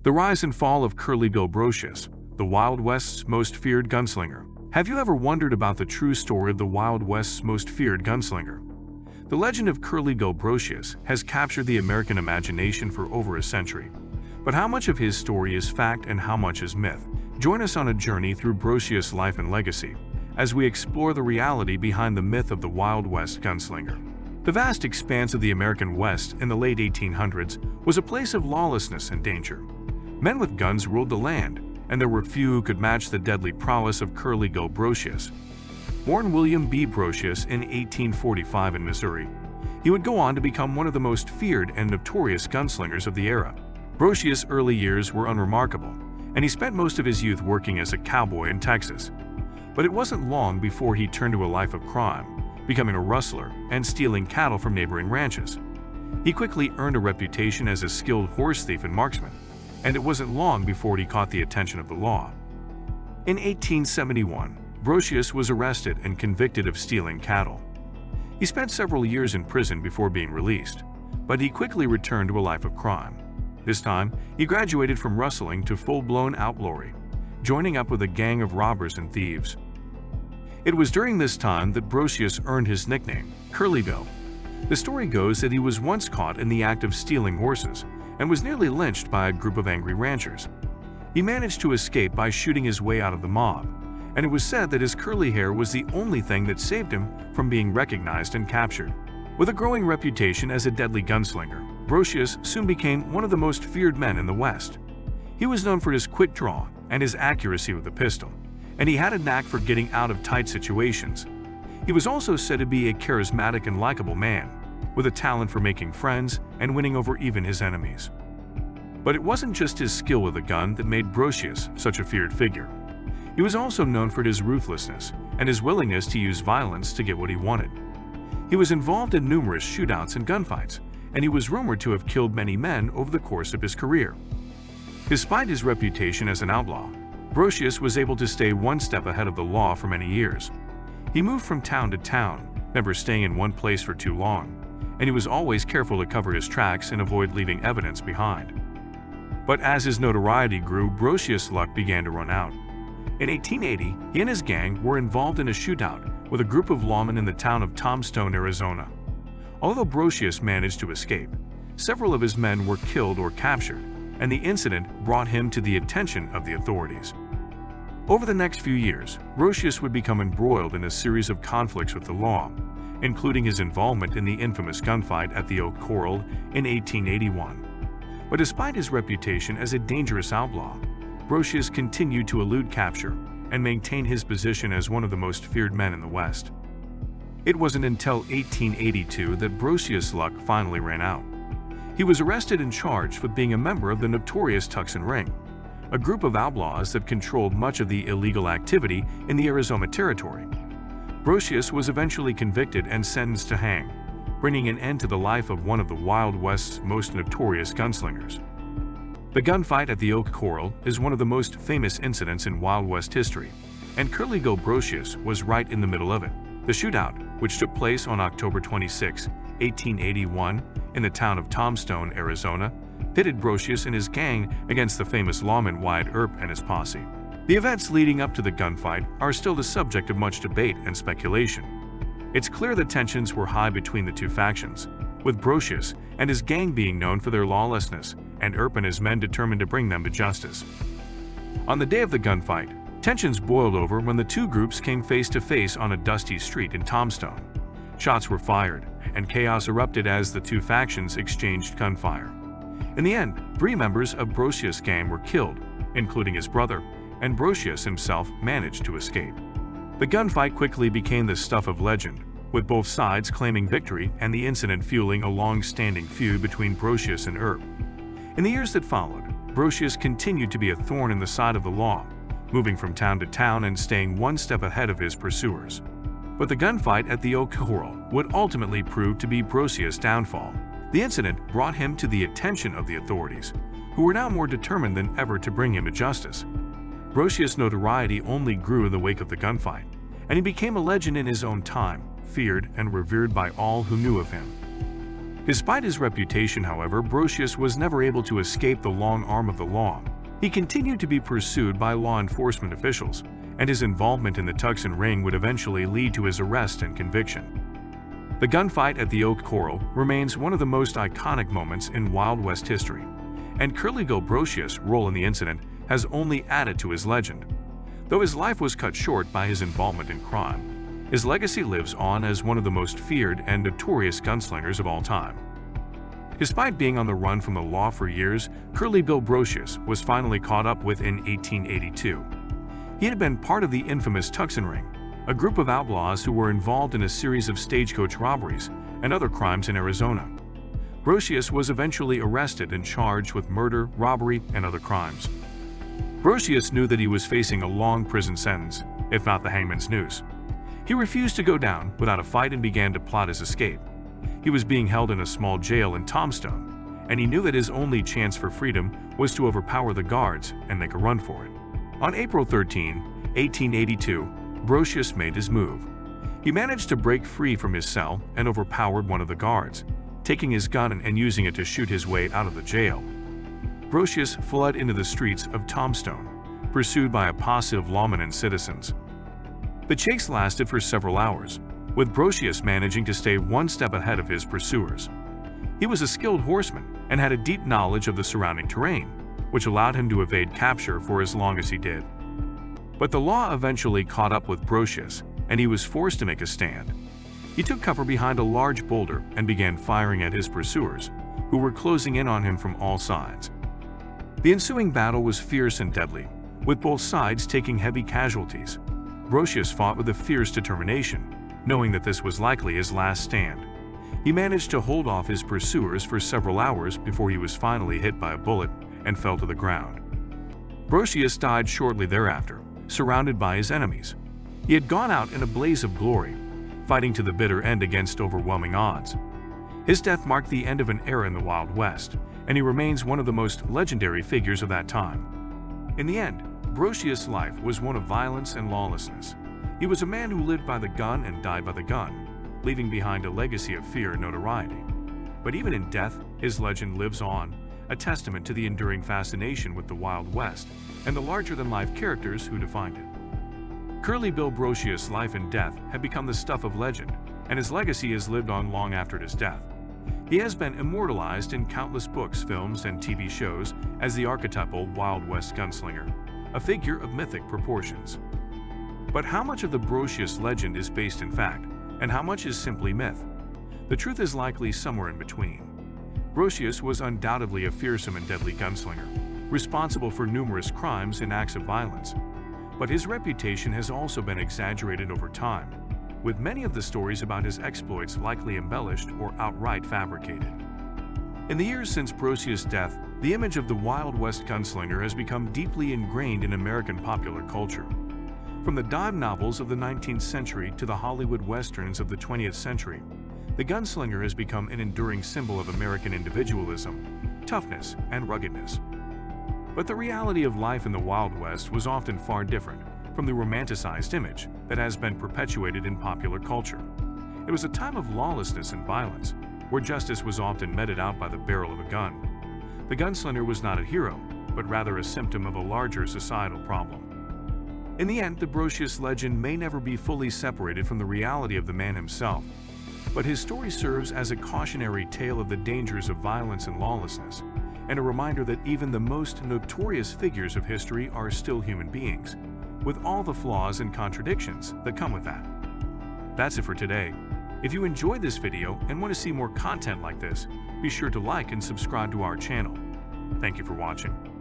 The rise and fall of Curly Bill Brocius, the Wild West's most feared gunslinger. Have you ever wondered about the true story of the Wild West's most feared gunslinger? The legend of Curly Bill Brocius has captured the American imagination for over a century. But how much of his story is fact and how much is myth? Join us on a journey through Brocius' life and legacy, as we explore the reality behind the myth of the Wild West gunslinger. The vast expanse of the American West in the late 1800s was a place of lawlessness and danger. Men with guns ruled the land, and there were few who could match the deadly prowess of Curly Bill Brocius. Born William B. Brocius in 1845 in Missouri, he would go on to become one of the most feared and notorious gunslingers of the era. Brocius' early years were unremarkable, and he spent most of his youth working as a cowboy in Texas. But it wasn't long before he turned to a life of crime, becoming a rustler and stealing cattle from neighboring ranches. He quickly earned a reputation as a skilled horse thief and marksman, and it wasn't long before he caught the attention of the law. In 1871, Brocius was arrested and convicted of stealing cattle. He spent several years in prison before being released, but he quickly returned to a life of crime. This time, he graduated from rustling to full-blown outlawry, joining up with a gang of robbers and thieves. It was during this time that Brocius earned his nickname, Curly Bill. The story goes that he was once caught in the act of stealing horses and was nearly lynched by a group of angry ranchers. He managed to escape by shooting his way out of the mob, and it was said that his curly hair was the only thing that saved him from being recognized and captured. With a growing reputation as a deadly gunslinger, Brocius soon became one of the most feared men in the West. He was known for his quick draw and his accuracy with the pistol, and he had a knack for getting out of tight situations. He was also said to be a charismatic and likable man, with a talent for making friends and winning over even his enemies. But it wasn't just his skill with a gun that made Brocius such a feared figure. He was also known for his ruthlessness and his willingness to use violence to get what he wanted. He was involved in numerous shootouts and gunfights, and he was rumored to have killed many men over the course of his career. Despite his reputation as an outlaw, Brocius was able to stay one step ahead of the law for many years. He moved from town to town, never staying in one place for too long, and he was always careful to cover his tracks and avoid leaving evidence behind. But as his notoriety grew, Brocius' luck began to run out. In 1880, he and his gang were involved in a shootout with a group of lawmen in the town of Tombstone, Arizona. Although Brocius managed to escape, several of his men were killed or captured, and the incident brought him to the attention of the authorities. Over the next few years, Brocius would become embroiled in a series of conflicts with the law, including his involvement in the infamous gunfight at the Oak Corral in 1881. But despite his reputation as a dangerous outlaw, Brocius continued to elude capture and maintain his position as one of the most feared men in the West. It wasn't until 1882 that Brocius' luck finally ran out. He was arrested and charged with being a member of the notorious Tucson Ring, a group of outlaws that controlled much of the illegal activity in the Arizona Territory. Brocius was eventually convicted and sentenced to hang, bringing an end to the life of one of the Wild West's most notorious gunslingers. The gunfight at the Oak Corral is one of the most famous incidents in Wild West history, and Curly Bill Brocius was right in the middle of it. The shootout, which took place on October 26, 1881, in the town of Tombstone, Arizona, pitted Brocius and his gang against the famous lawman Wyatt Earp and his posse. The events leading up to the gunfight are still the subject of much debate and speculation. It's clear that tensions were high between the two factions, with Brocius and his gang being known for their lawlessness, and Earp and his men determined to bring them to justice. On the day of the gunfight, tensions boiled over when the two groups came face to face on a dusty street in Tombstone. Shots were fired, and chaos erupted as the two factions exchanged gunfire. In the end, 3 members of Brocius' gang were killed, including his brother, and Brocius himself managed to escape. The gunfight quickly became the stuff of legend, with both sides claiming victory and the incident fueling a long-standing feud between Brocius and Earp. In the years that followed, Brocius continued to be a thorn in the side of the law, moving from town to town and staying one step ahead of his pursuers. But the gunfight at the Oak Corral would ultimately prove to be Brocius' downfall. The incident brought him to the attention of the authorities, who were now more determined than ever to bring him to justice. Brocius' notoriety only grew in the wake of the gunfight, and he became a legend in his own time, feared and revered by all who knew of him. Despite his reputation, however, Brocius was never able to escape the long arm of the law. He continued to be pursued by law enforcement officials, and his involvement in the Tucson ring would eventually lead to his arrest and conviction. The gunfight at the Oak Corral remains one of the most iconic moments in Wild West history, and Curly Bill Brocius' role in the incident has only added to his legend. Though his life was cut short by his involvement in crime, his legacy lives on as one of the most feared and notorious gunslingers of all time. Despite being on the run from the law for years, Curly Bill Brocius was finally caught up with in 1882. He had been part of the infamous Tucson Ring, a group of outlaws who were involved in a series of stagecoach robberies and other crimes in Arizona. Brocius was eventually arrested and charged with murder, robbery, and other crimes. Brocius knew that he was facing a long prison sentence, if not the hangman's noose. He refused to go down without a fight and began to plot his escape. He was being held in a small jail in Tombstone, and he knew that his only chance for freedom was to overpower the guards and make a run for it. On April 13, 1882, Brocius made his move. He managed to break free from his cell and overpowered one of the guards, taking his gun and using it to shoot his way out of the jail. Brocius fled into the streets of Tombstone, pursued by a posse of lawmen and citizens. The chase lasted for several hours, with Brocius managing to stay one step ahead of his pursuers. He was a skilled horseman and had a deep knowledge of the surrounding terrain, which allowed him to evade capture for as long as he did. But the law eventually caught up with Brocius, and he was forced to make a stand. He took cover behind a large boulder and began firing at his pursuers, who were closing in on him from all sides. The ensuing battle was fierce and deadly, with both sides taking heavy casualties. Brocius fought with a fierce determination, knowing that this was likely his last stand. He managed to hold off his pursuers for several hours before he was finally hit by a bullet and fell to the ground. Brocius died shortly thereafter, surrounded by his enemies. He had gone out in a blaze of glory, fighting to the bitter end against overwhelming odds. His death marked the end of an era in the Wild West, and he remains one of the most legendary figures of that time. In the end, Brocius' life was one of violence and lawlessness. He was a man who lived by the gun and died by the gun, leaving behind a legacy of fear and notoriety. But even in death, his legend lives on, a testament to the enduring fascination with the Wild West and the larger-than-life characters who defined it. Curly Bill Brocius' life and death have become the stuff of legend, and his legacy has lived on long after his death. He has been immortalized in countless books, films, and TV shows as the archetypal Wild West gunslinger, a figure of mythic proportions. But how much of the Brocius legend is based in fact, and how much is simply myth? The truth is likely somewhere in between. Brocius was undoubtedly a fearsome and deadly gunslinger, responsible for numerous crimes and acts of violence. But his reputation has also been exaggerated over time, with many of the stories about his exploits likely embellished or outright fabricated. In the years since Brocius' death, the image of the Wild West gunslinger has become deeply ingrained in American popular culture. From the dime novels of the 19th century to the Hollywood westerns of the 20th century, the gunslinger has become an enduring symbol of American individualism, toughness, and ruggedness. But the reality of life in the Wild West was often far different from the romanticized image that has been perpetuated in popular culture. It was a time of lawlessness and violence, where justice was often meted out by the barrel of a gun. The gunslinger was not a hero, but rather a symptom of a larger societal problem. In the end, the Brocius legend may never be fully separated from the reality of the man himself, but his story serves as a cautionary tale of the dangers of violence and lawlessness, and a reminder that even the most notorious figures of history are still human beings, with all the flaws and contradictions that come with that. That's it for today. If you enjoyed this video and want to see more content like this, be sure to like and subscribe to our channel. Thank you for watching.